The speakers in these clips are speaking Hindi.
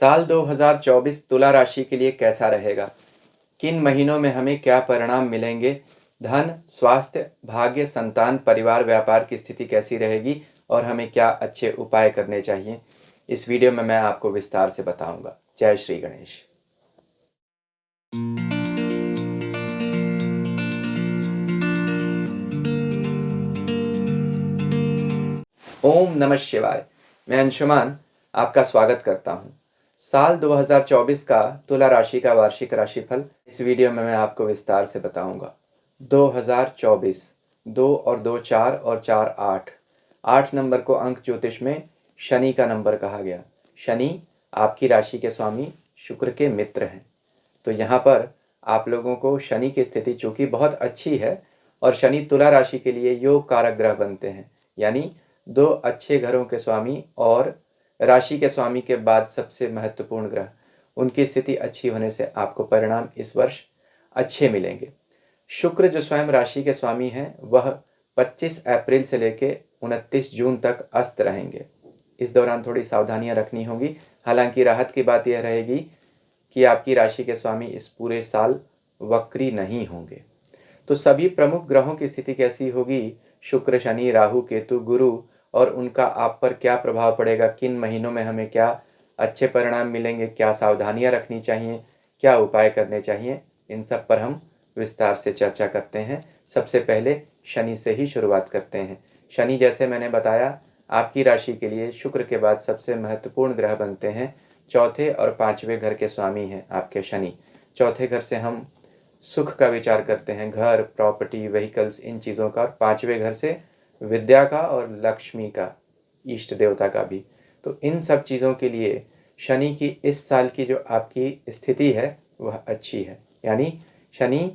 साल 2024 तुला राशि के लिए कैसा रहेगा? किन महीनों में हमें क्या परिणाम मिलेंगे? धन, स्वास्थ्य, भाग्य, संतान, परिवार, व्यापार की स्थिति कैसी रहेगी और हमें क्या अच्छे उपाय करने चाहिए? इस वीडियो में मैं आपको विस्तार से बताऊंगा। जय श्री गणेश। ओम नमः शिवाय। मैं अंशुमान आपका स्वागत करता हूं। साल 2024 का तुला राशि का वार्षिक राशिफल इस वीडियो में मैं आपको विस्तार से बताऊंगा। 2024 2 और 2 4 और 4 8 8 नंबर को अंक ज्योतिष में शनि का नंबर कहा गया। शनि आपकी राशि के स्वामी शुक्र के मित्र हैं। तो यहाँ पर आप लोगों को शनि की स्थिति चूंकि बहुत अच्छी है और शनि तुला राशि के लिए योग कारक ग्रह बनते हैं, यानी दो अच्छे घरों के स्वामी और राशि के स्वामी के बाद सबसे महत्वपूर्ण ग्रह, उनकी स्थिति अच्छी होने से आपको परिणाम इस वर्ष अच्छे मिलेंगे। शुक्र जो स्वयं राशि के स्वामी हैं वह 25 अप्रैल से लेकर 29 जून तक अस्त रहेंगे। इस दौरान थोड़ी सावधानियां रखनी होगी। हालांकि राहत की बात यह रहेगी कि आपकी राशि के स्वामी इस पूरे साल वक्री नहीं होंगे। तो सभी प्रमुख ग्रहों की स्थिति कैसी होगी? शुक्र, शनि, राहु, केतु, गुरु और उनका आप पर क्या प्रभाव पड़ेगा? किन महीनों में हमें क्या अच्छे परिणाम मिलेंगे? क्या सावधानियां रखनी चाहिए? क्या उपाय करने चाहिए? इन सब पर हम विस्तार से चर्चा करते हैं। सबसे पहले शनि से ही शुरुआत करते हैं। शनि, जैसे मैंने बताया, आपकी राशि के लिए शुक्र के बाद सबसे महत्वपूर्ण ग्रह बनते हैं। चौथे और पांचवें घर के स्वामी हैं आपके शनि। चौथे घर से हम सुख का विचार करते हैं, घर, प्रॉपर्टी, व्हीकल्स, इन चीज़ों का। और पांचवें घर से विद्या का और लक्ष्मी का, इष्ट देवता का भी। तो इन सब चीज़ों के लिए शनि की इस साल की जो आपकी स्थिति है वह अच्छी है। यानी शनि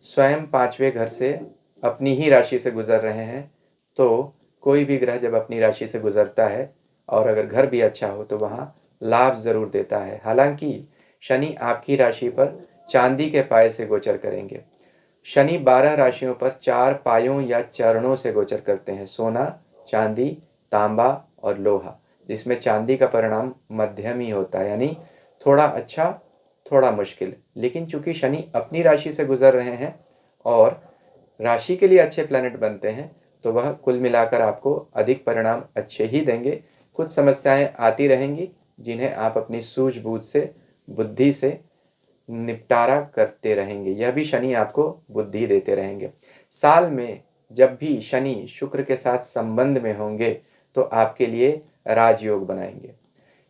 स्वयं पांचवें घर से अपनी ही राशि से गुजर रहे हैं। तो कोई भी ग्रह जब अपनी राशि से गुजरता है और अगर घर भी अच्छा हो तो वहाँ लाभ ज़रूर देता है। हालांकि शनि आपकी राशि पर चांदी के पाए से गोचर करेंगे। शनि 12 राशियों पर 4 पायों या चरणों से गोचर करते हैं: सोना, चांदी, तांबा और लोहा, जिसमें चांदी का परिणाम मध्यम ही होता है, यानी थोड़ा अच्छा थोड़ा मुश्किल। लेकिन चूंकि शनि अपनी राशि से गुजर रहे हैं और राशि के लिए अच्छे प्लैनेट बनते हैं तो वह कुल मिलाकर आपको अधिक परिणाम अच्छे ही देंगे। कुछ समस्याएं आती रहेंगी जिन्हें आप अपनी सूझबूझ से, बुद्धि से निपटारा करते रहेंगे। यह भी शनि आपको बुद्धि देते रहेंगे। साल में जब भी शनि शुक्र के साथ संबंध में होंगे तो आपके लिए राजयोग बनाएंगे।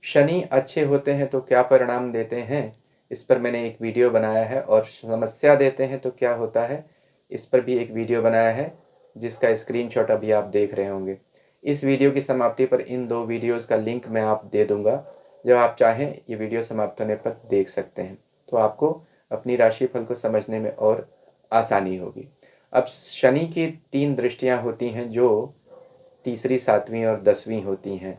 शनि अच्छे होते हैं तो क्या परिणाम देते हैं, इस पर मैंने एक वीडियो बनाया है। और समस्या देते हैं तो क्या होता है, इस पर भी एक वीडियो बनाया है जिसका स्क्रीनशॉट अभी आप देख रहे होंगे। इस वीडियो की समाप्ति पर इन दो वीडियोस का लिंक मैं आप दे दूंगा। जब आप चाहें ये वीडियो समाप्त होने पर देख सकते हैं, तो आपको अपनी राशिफल को समझने में और आसानी होगी। अब शनि की 3 दृष्टियां होती हैं जो तीसरी, 7वीं और 10वीं होती हैं।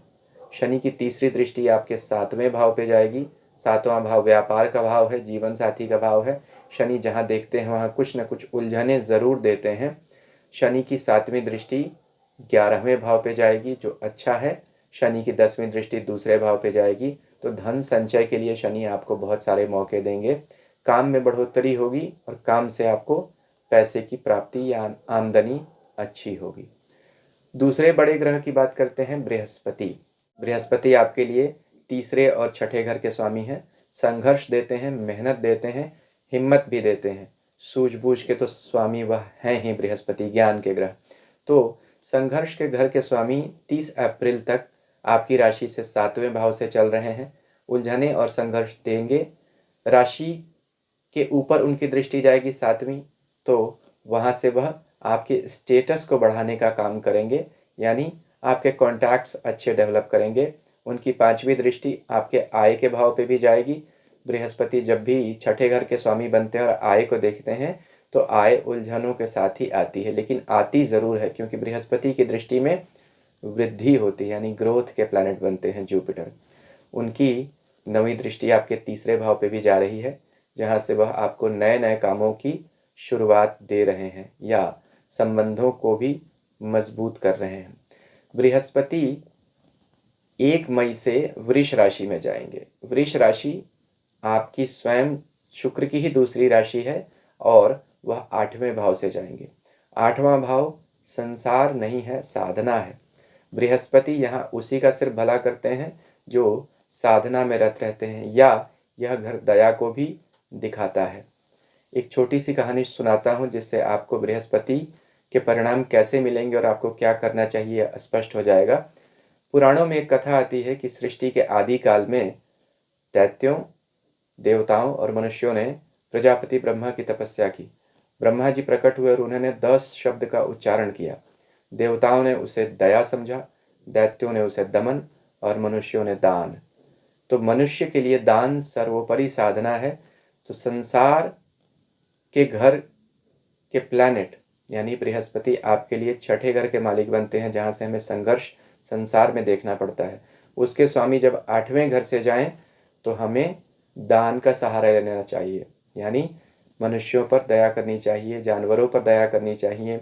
शनि की तीसरी दृष्टि आपके 7वें भाव पे जाएगी। 7वां भाव व्यापार का भाव है, जीवन साथी का भाव है। शनि जहाँ देखते हैं वहाँ कुछ न कुछ उलझने ज़रूर देते हैं। शनि की 7वीं दृष्टि 11वें भाव पे जाएगी, जो अच्छा है। शनि की 10वीं दृष्टि दूसरे भाव पे जाएगी, तो धन संचय के लिए शनि आपको बहुत सारे मौके देंगे। काम में बढ़ोतरी होगी और काम से आपको पैसे की प्राप्ति या आमदनी अच्छी होगी। दूसरे बड़े ग्रह की बात करते हैं, बृहस्पति। बृहस्पति आपके लिए तीसरे और छठे घर के स्वामी हैं। संघर्ष देते हैं, मेहनत देते हैं, हिम्मत भी देते हैं। सूझबूझ के तो स्वामी वह हैं ही बृहस्पति, ज्ञान के ग्रह। तो संघर्ष के घर के स्वामी 30 अप्रैल तक आपकी राशि से 7वें भाव से चल रहे हैं। उलझने और संघर्ष देंगे। राशि के ऊपर उनकी दृष्टि जाएगी 7वीं, तो वहाँ से वह आपके स्टेटस को बढ़ाने का काम करेंगे, यानी आपके कॉन्टैक्ट्स अच्छे डेवलप करेंगे। उनकी 5वीं दृष्टि आपके आय के भाव पे भी जाएगी। बृहस्पति जब भी छठे घर के स्वामी बनते हैं और आय को देखते हैं तो आय उलझनों के साथ ही आती है, लेकिन आती ज़रूर है, क्योंकि बृहस्पति की दृष्टि में वृद्धि होती है, यानी ग्रोथ के प्लैनेट बनते हैं जुपिटर। उनकी 9वीं दृष्टि आपके तीसरे भाव पे भी जा रही है, जहाँ से वह आपको नए नए कामों की शुरुआत दे रहे हैं या संबंधों को भी मजबूत कर रहे हैं। बृहस्पति 1 मई से वृष राशि में जाएंगे। वृष राशि आपकी स्वयं शुक्र की ही दूसरी राशि है और वह 8वें भाव से जाएंगे। 8वां भाव संसार नहीं है, साधना है। बृहस्पति यहाँ उसी का सिर्फ भला करते हैं जो साधना में रत रहते हैं, या यह घर दया को भी दिखाता है। एक छोटी सी कहानी सुनाता हूँ जिससे आपको बृहस्पति के परिणाम कैसे मिलेंगे और आपको क्या करना चाहिए स्पष्ट हो जाएगा। पुराणों में एक कथा आती है कि सृष्टि के आदि काल में दैत्यों, देवताओं और मनुष्यों ने प्रजापति ब्रह्मा की तपस्या की। ब्रह्मा जी प्रकट हुए और उन्होंने 10 शब्द का उच्चारण किया। देवताओं ने उसे दया समझा, दैत्यों ने उसे दमन और मनुष्यों ने दान। तो मनुष्य के लिए दान सर्वोपरि साधना है। तो संसार के घर के प्लैनेट यानी बृहस्पति आपके लिए छठे घर के मालिक बनते हैं, जहाँ से हमें संघर्ष संसार में देखना पड़ता है। उसके स्वामी जब 8वें घर से जाएं तो हमें दान का सहारा लेना चाहिए, यानी मनुष्यों पर दया करनी चाहिए, जानवरों पर दया करनी चाहिए,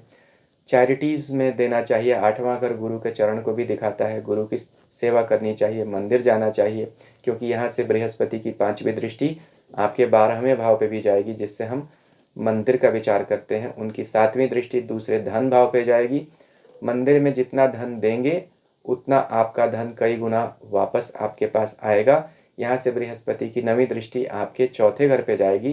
चैरिटीज़ में देना चाहिए। 8वां घर गुरु के चरण को भी दिखाता है, गुरु की सेवा करनी चाहिए, मंदिर जाना चाहिए, क्योंकि यहाँ से बृहस्पति की 5वीं दृष्टि आपके 12वें भाव पे भी जाएगी, जिससे हम मंदिर का विचार करते हैं। उनकी 7वीं दृष्टि दूसरे धन भाव पे जाएगी। मंदिर में जितना धन देंगे उतना आपका धन कई गुना वापस आपके पास आएगा। यहाँ से बृहस्पति की 9वीं दृष्टि आपके चौथे घर पे जाएगी,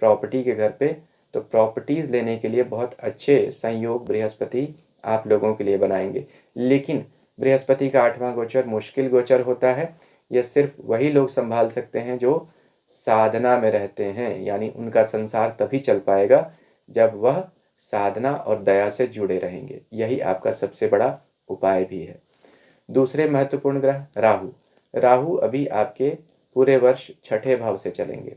प्रॉपर्टी के घर पे। तो प्रॉपर्टीज़ लेने के लिए बहुत अच्छे संयोग बृहस्पति आप लोगों के लिए बनाएंगे। लेकिन बृहस्पति का 8वां गोचर मुश्किल गोचर होता है। यह सिर्फ वही लोग संभाल सकते हैं जो साधना में रहते हैं, यानी उनका संसार तभी चल पाएगा जब वह साधना और दया से जुड़े रहेंगे। यही आपका सबसे बड़ा उपाय भी है। दूसरे महत्वपूर्ण ग्रह राहु। राहु अभी आपके पूरे वर्ष छठे भाव से चलेंगे।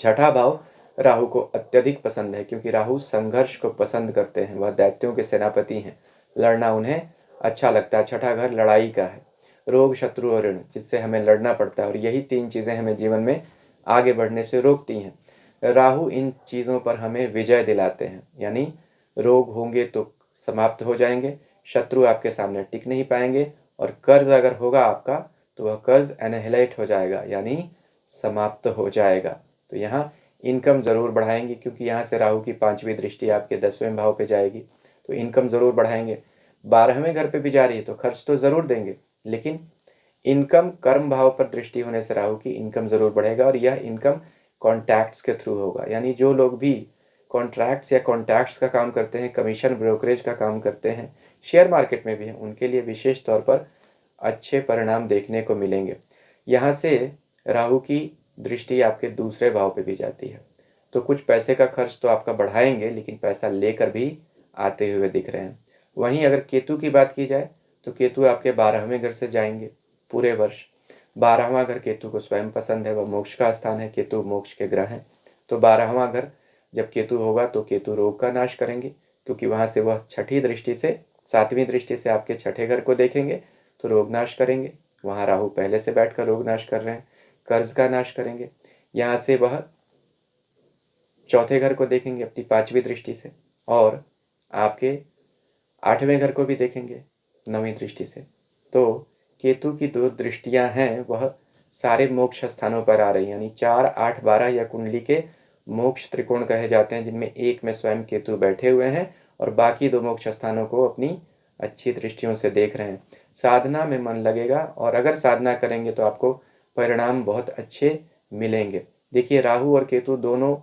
छठा भाव राहु को अत्यधिक पसंद है, क्योंकि राहु संघर्ष को पसंद करते हैं। वह दैत्यों के सेनापति हैं, लड़ना उन्हें अच्छा लगता है। छठा घर लड़ाई का है, रोग, शत्रु और ऋण, जिससे हमें लड़ना पड़ता है, और यही 3 चीज़ें हमें जीवन में आगे बढ़ने से रोकती हैं। राहु इन चीज़ों पर हमें विजय दिलाते हैं, यानी रोग होंगे तो समाप्त हो जाएंगे, शत्रु आपके सामने टिक नहीं पाएंगे, और कर्ज अगर होगा आपका तो वह कर्ज एनहिलेट हो जाएगा, यानी समाप्त हो जाएगा। तो यहाँ इनकम ज़रूर बढ़ाएंगे, क्योंकि यहाँ से राहु की 5वीं दृष्टि आपके 10वें भाव पे जाएगी, तो इनकम ज़रूर बढ़ाएंगे। 12वें घर पे भी जा रही है तो खर्च तो ज़रूर देंगे, लेकिन इनकम कर्म भाव पर दृष्टि होने से राहु की इनकम ज़रूर बढ़ेगा, और यह इनकम कॉन्टैक्ट्स के थ्रू होगा। यानी जो लोग भी कॉन्ट्रैक्ट्स या कॉन्टैक्ट्स का काम करते हैं, कमीशन ब्रोकरेज का काम करते हैं, शेयर मार्केट में भी हैं, उनके लिए विशेष तौर पर अच्छे परिणाम देखने को मिलेंगे। यहाँ से राहु की दृष्टि आपके दूसरे भाव पे भी जाती है, तो कुछ पैसे का खर्च तो आपका बढ़ाएंगे, लेकिन पैसा लेकर भी आते हुए दिख रहे हैं। वहीं अगर केतु की बात की जाए तो केतु आपके 12वें घर से जाएंगे पूरे वर्ष। 12वां घर केतु को स्वयं पसंद है, वह मोक्ष का स्थान है, केतु मोक्ष के ग्रह हैं। तो 12वां घर जब केतु होगा तो केतु रोग का नाश करेंगे, क्योंकि वहाँ से वह छठी दृष्टि से 7वीं दृष्टि से आपके छठे घर को देखेंगे तो रोग नाश करेंगे। वहाँ राहु पहले से बैठकर रोग नाश कर रहे हैं, कर्ज का नाश करेंगे। यहाँ से वह चौथे घर को देखेंगे अपनी 5वीं दृष्टि से, और आपके 8वें घर को भी देखेंगे 9वीं दृष्टि से। तो केतु की 2 दृष्टियां हैं, वह सारे मोक्ष स्थानों पर आ रही हैं, यानी 4, 8, 12 या कुंडली के मोक्ष त्रिकोण कहे जाते हैं, जिनमें एक में स्वयं केतु बैठे हुए हैं और बाकी 2 मोक्ष स्थानों को अपनी अच्छी दृष्टियों से देख रहे हैं। साधना में मन लगेगा, और अगर साधना करेंगे तो आपको परिणाम बहुत अच्छे मिलेंगे। देखिए, राहु और केतु दोनों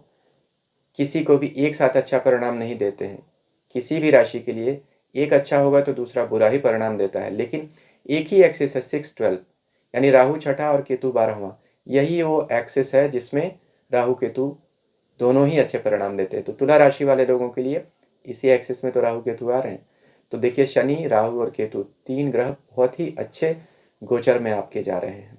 किसी को भी एक साथ अच्छा परिणाम नहीं देते हैं। किसी भी राशि के लिए एक अच्छा होगा तो दूसरा बुरा ही परिणाम देता है, लेकिन एक ही एक्सिस है 6-12, यानी राहु छठा और केतु 12वां। यही वो एक्सिस है जिसमें राहु केतु दोनों ही अच्छे परिणाम देते हैं। तो तुला राशि वाले लोगों के लिए इसी एक्सिस में तो राहु केतु आ रहे हैं। तो देखिए, शनि, राहु और केतु 3 ग्रह बहुत ही अच्छे गोचर में आपके जा रहे हैं।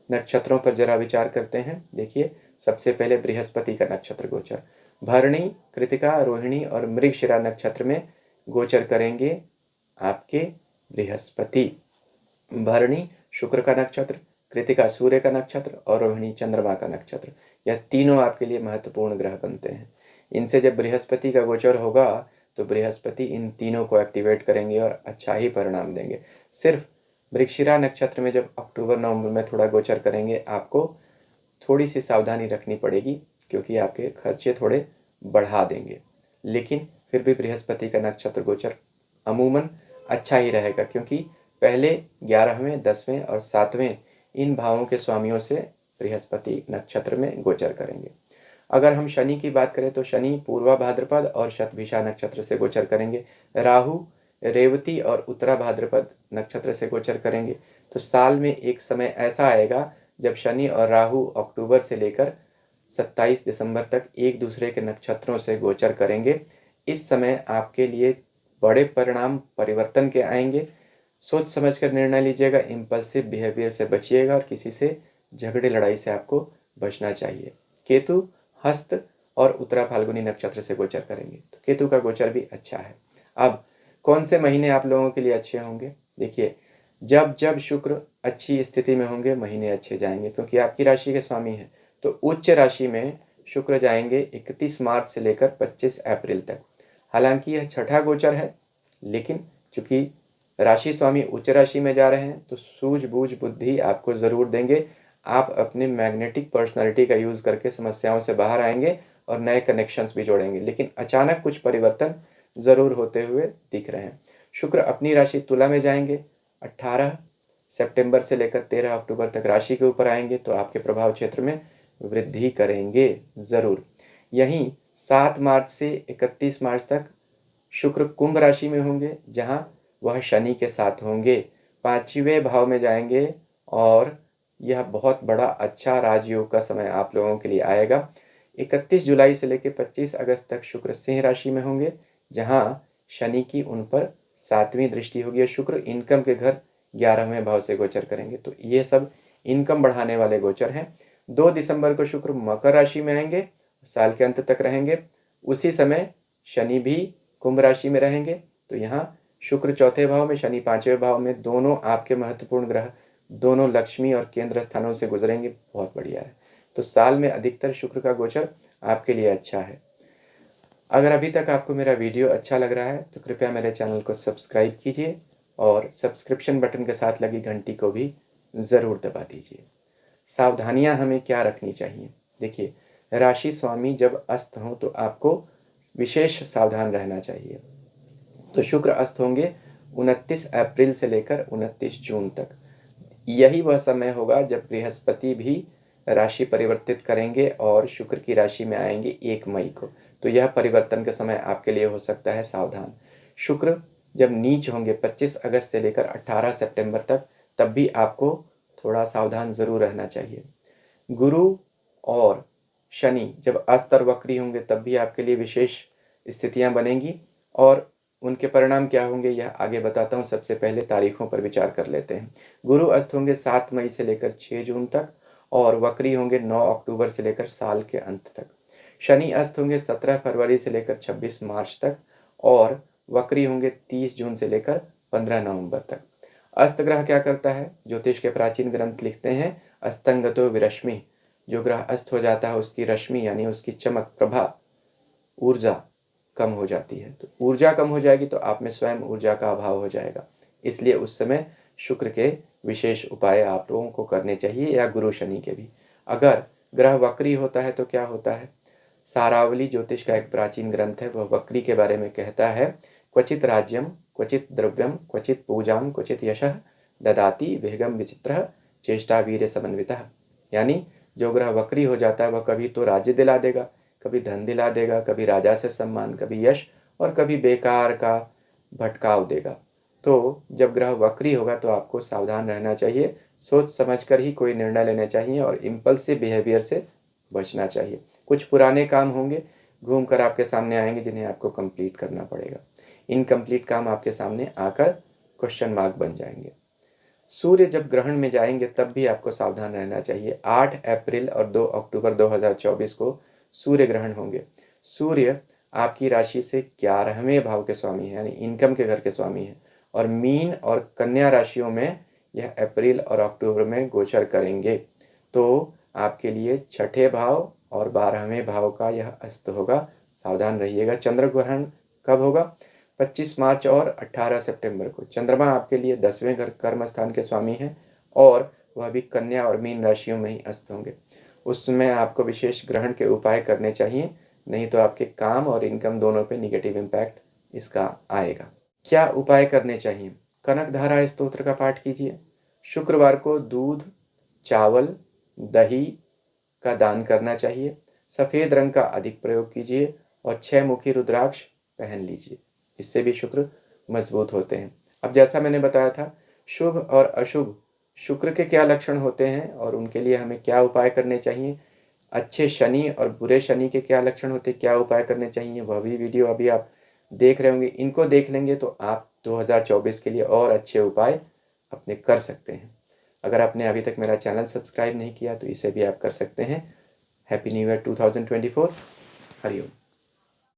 नक्षत्रों पर जरा विचार करते हैं। देखिए, सबसे पहले बृहस्पति का नक्षत्र गोचर। भरणी, कृतिका, रोहिणी और मृगशिरा नक्षत्र में गोचर करेंगे आपके बृहस्पति। भरणी शुक्र का नक्षत्र, कृतिका सूर्य का नक्षत्र और रोहिणी चंद्रमा का नक्षत्र, यह तीनों आपके लिए महत्वपूर्ण ग्रह बनते हैं। इनसे जब बृहस्पति का गोचर होगा तो बृहस्पति इन तीनों को एक्टिवेट करेंगे और अच्छा ही परिणाम देंगे। सिर्फ मृगशिरा नक्षत्र में जब अक्टूबर नवंबर में थोड़ा गोचर करेंगे, आपको थोड़ी सी सावधानी रखनी पड़ेगी, क्योंकि आपके खर्चे थोड़े बढ़ा देंगे। लेकिन फिर भी बृहस्पति का नक्षत्र गोचर अमूमन अच्छा ही रहेगा, क्योंकि पहले 11वें 10वें और 7वें इन भावों के स्वामियों से बृहस्पति नक्षत्र में गोचर करेंगे। अगर हम शनि की बात करें तो शनि पूर्वा भाद्रपद और शतभिषा नक्षत्र से गोचर करेंगे। राहु रेवती और उत्तरा भाद्रपद नक्षत्र से गोचर करेंगे। तो साल में एक समय ऐसा आएगा जब शनि और राहु अक्टूबर से लेकर 27 दिसंबर तक एक दूसरे के नक्षत्रों से गोचर करेंगे। इस समय आपके लिए बड़े परिणाम परिवर्तन के आएंगे। सोच समझ कर निर्णय लीजिएगा, इम्पल्सिव बिहेवियर से बचिएगा और किसी से झगड़े लड़ाई से आपको बचना चाहिए। केतु हस्त और उत्तरा फाल्गुनी नक्षत्र से गोचर करेंगे, तो केतु का गोचर भी अच्छा है। अब कौन से महीने आप लोगों के लिए अच्छे होंगे? देखिए, जब जब शुक्र अच्छी स्थिति में होंगे महीने अच्छे जाएंगे, क्योंकि आपकी राशि के स्वामी हैं। तो उच्च राशि में शुक्र जाएंगे 31 मार्च से लेकर 25 अप्रैल तक। हालांकि यह छठा गोचर है, लेकिन चूंकि राशि स्वामी उच्च राशि में जा रहे हैं तो सूझबूझ बुद्धि आपको ज़रूर देंगे। आप अपने मैग्नेटिक पर्सनालिटी का यूज़ करके समस्याओं से बाहर आएंगे और नए कनेक्शंस भी जोड़ेंगे, लेकिन अचानक कुछ परिवर्तन ज़रूर होते हुए दिख रहे हैं। शुक्र अपनी राशि तुला में जाएंगे, 18 सितंबर से लेकर 13 अक्टूबर तक राशि के ऊपर आएंगे, तो आपके प्रभाव क्षेत्र में वृद्धि करेंगे ज़रूर। यहीं 7 मार्च से 31 मार्च तक शुक्र कुंभ राशि में होंगे, जहां वह शनि के साथ होंगे, 5वें भाव में जाएंगे और यह बहुत बड़ा अच्छा राजयोग का समय आप लोगों के लिए आएगा। 31 जुलाई से लेकर 25 अगस्त तक शुक्र सिंह राशि में होंगे, जहां शनि की उन पर 7वीं दृष्टि होगी। शुक्र इनकम के घर 11वें भाव से गोचर करेंगे, तो ये सब इनकम बढ़ाने वाले गोचर हैं। 2 दिसंबर को शुक्र मकर राशि में आएंगे, साल के अंत तक रहेंगे। उसी समय शनि भी कुंभ राशि में रहेंगे, तो यहाँ शुक्र चौथे भाव में, शनि 5वें भाव में, दोनों आपके महत्वपूर्ण ग्रह दोनों लक्ष्मी और केंद्र स्थानों से गुजरेंगे। बहुत बढ़िया है। तो साल में अधिकतर शुक्र का गोचर आपके लिए अच्छा है। अगर अभी तक आपको मेरा वीडियो अच्छा लग रहा है तो कृपया मेरे चैनल को सब्सक्राइब कीजिए और सब्सक्रिप्शन बटन के साथ लगी घंटी को भी ज़रूर दबा दीजिए। सावधानियां हमें क्या रखनी चाहिए? देखिए, राशि स्वामी जब अस्त हों तो आपको विशेष सावधान रहना चाहिए। तो शुक्र अस्त होंगे 29 अप्रैल से लेकर 29 जून तक। यही वह समय होगा जब बृहस्पति भी राशि परिवर्तित करेंगे और शुक्र की राशि में आएंगे 1 मई को। तो यह परिवर्तन का समय आपके लिए हो सकता है सावधान। शुक्र जब नीच होंगे 25 अगस्त से लेकर 18 सितंबर तक, तब भी आपको थोड़ा सावधान ज़रूर रहना चाहिए। गुरु और शनि जब अस्त और वक्री होंगे तब भी आपके लिए विशेष स्थितियां बनेंगी, और उनके परिणाम क्या होंगे यह आगे बताता हूँ। सबसे पहले तारीखों पर विचार कर लेते हैं। गुरु अस्त होंगे 7 मई से लेकर 6 जून तक, और वक्री होंगे 9 अक्टूबर से लेकर साल के अंत तक। शनि अस्त होंगे 17 फरवरी से लेकर 26 मार्च तक, और वक्री होंगे 30 जून से लेकर 15 नवंबर तक। अस्त ग्रह क्या करता है? ज्योतिष के प्राचीन ग्रंथ लिखते हैं, अस्तंगतो विरश्मि। जो ग्रह अस्त हो जाता है उसकी रश्मि यानी उसकी चमक, प्रभा, ऊर्जा कम हो जाती है। तो ऊर्जा कम हो जाएगी तो आप में स्वयं ऊर्जा का अभाव हो जाएगा। इसलिए उस समय शुक्र के विशेष उपाय आप लोगों को करने चाहिए, या गुरु शनि के भी। अगर ग्रह वक्री होता है तो क्या होता है? सारावली ज्योतिष का एक प्राचीन ग्रंथ है, वह वक्री के बारे में कहता है, क्वचित राज्यम क्वचित द्रव्यम क्वचित पूजाम क्वचित यशः ददाति वेगम विचित्र चेष्टा वीर्य समन्वितः। यानी जो ग्रह वक्री हो जाता है वह कभी तो राज्य दिला देगा, कभी धन दिला देगा, कभी राजा से सम्मान, कभी यश, और कभी बेकार का भटकाव देगा। तो जब ग्रह वक्री होगा तो आपको सावधान रहना चाहिए, सोच समझकर ही कोई निर्णय लेने चाहिए और इम्पल्सिव बिहेवियर से बचना चाहिए। कुछ पुराने काम होंगे घूम कर आपके सामने आएंगे, जिन्हें आपको कंप्लीट करना पड़ेगा। इनकम्प्लीट काम आपके सामने आकर क्वेश्चन मार्क बन जाएंगे। सूर्य जब ग्रहण में जाएंगे तब भी आपको सावधान रहना चाहिए। 8 अप्रैल और 2 अक्टूबर 2024 को सूर्य ग्रहण होंगे। सूर्य आपकी राशि से 11वें भाव के स्वामी हैं, यानी इनकम के घर के स्वामी हैं, और मीन और कन्या राशियों में यह अप्रैल और अक्टूबर में गोचर करेंगे। तो आपके लिए छठे भाव और 12वें भाव का यह अस्त होगा, सावधान रहिएगा। चंद्र ग्रहण कब होगा? 25 मार्च और 18 सितंबर को। चंद्रमा आपके लिए 10वें घर कर्म स्थान के स्वामी हैं और वह भी कन्या और मीन राशियों में ही अस्त होंगे। उसमें आपको विशेष ग्रहण के उपाय करने चाहिए, नहीं तो आपके काम और इनकम दोनों पे निगेटिव इम्पैक्ट इसका आएगा। क्या उपाय करने चाहिए? कनक धारा स्तोत्र का पाठ कीजिए। शुक्रवार को दूध, चावल, दही का दान करना चाहिए। सफ़ेद रंग का अधिक प्रयोग कीजिए और 6 मुखी रुद्राक्ष पहन लीजिए, इससे भी शुक्र मजबूत होते हैं। अब जैसा मैंने बताया था, शुभ और अशुभ शुक्र के क्या लक्षण होते हैं और उनके लिए हमें क्या उपाय करने चाहिए, अच्छे शनि और बुरे शनि के क्या लक्षण होते हैं, क्या उपाय करने चाहिए, वह भी वीडियो अभी आप देख रहे होंगे। इनको देख लेंगे तो आप 2024 के लिए और अच्छे उपाय अपने कर सकते हैं। अगर आपने अभी तक मेरा चैनल सब्सक्राइब नहीं किया तो इसे भी आप कर सकते हैं। Happy new year 2024। हरिओम।